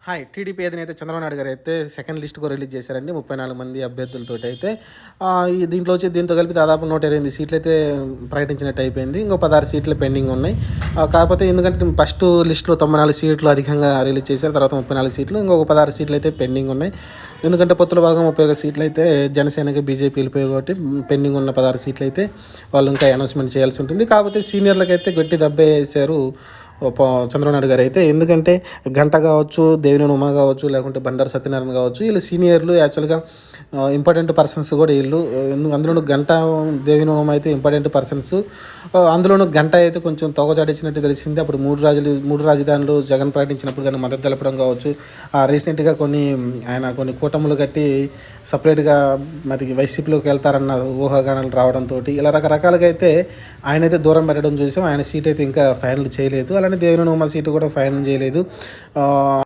Hi TDP అధినేత చంద్రబాబు నాయుడు గారు అయితే సెకండ్ లిస్ట్ కూడా రిలీజ్ చేశారండి 34 మంది అభ్యర్థులతో అయితే దీంతో కలిపి దాదాపు 128 సీట్లు అయితే ప్రకటించినట్టు అయిపోయింది. ఇంకో 16 సీట్లు పెండింగ్ ఉన్నాయి. కాకపోతే ఎందుకంటే ఫస్ట్ లిస్టులో 94 సీట్లు అధికంగా రిలీజ్ చేశారు, తర్వాత 34 సీట్లు, ఇంకొక 16 సీట్లు అయితే పెండింగ్ ఉన్నాయి. ఎందుకంటే పొత్తుల భాగం 31 సీట్లు అయితే జనసేనకి బీజేపీ వెళ్ళిపోయి కాబట్టి పెండింగ్ ఉన్న 16 సీట్లు అయితే వాళ్ళు ఇంకా అనౌన్స్మెంట్ చేయాల్సి ఉంటుంది. కాకపోతే సీనియర్లకైతే గట్టి దెబ్బే వేశారు చంద్రబాబు నాయుడు గారు అయితే. ఎందుకంటే గంట కావచ్చు, దేవినేని ఉమా కావచ్చు, లేకుంటే బండారు సత్యనారాయణ కావచ్చు, వీళ్ళు సీనియర్లు. యాక్చువల్గా ఇంపార్టెంట్ పర్సన్స్ కూడా వీళ్ళు. అందులోనూ గంట, దేవినేని ఉమా అయితే ఇంపార్టెంట్ పర్సన్స్. అందులోనూ గంట అయితే కొంచెం తోకచాటించినట్టు తెలిసింది. అప్పుడు మూడు రాజధానులు జగన్ ప్రకటించినప్పుడు దానికి మద్దతు తెలపడం కావచ్చు, రీసెంట్గా కొన్ని కూటములు కట్టి సపరేట్గా మరి వైసీపీలోకి వెళ్తారన్న ఊహాగానాలు రావడంతో ఇలా రకరకాలుగా అయితే ఆయన అయితే దూరం పెట్టడం చూసాం. ఆయన సీట్ అయితే ఇంకా ఫైనల్ చేయలేదు. అలానే దేవినేని ఉమా సీటు కూడా ఫైనల్ చేయలేదు.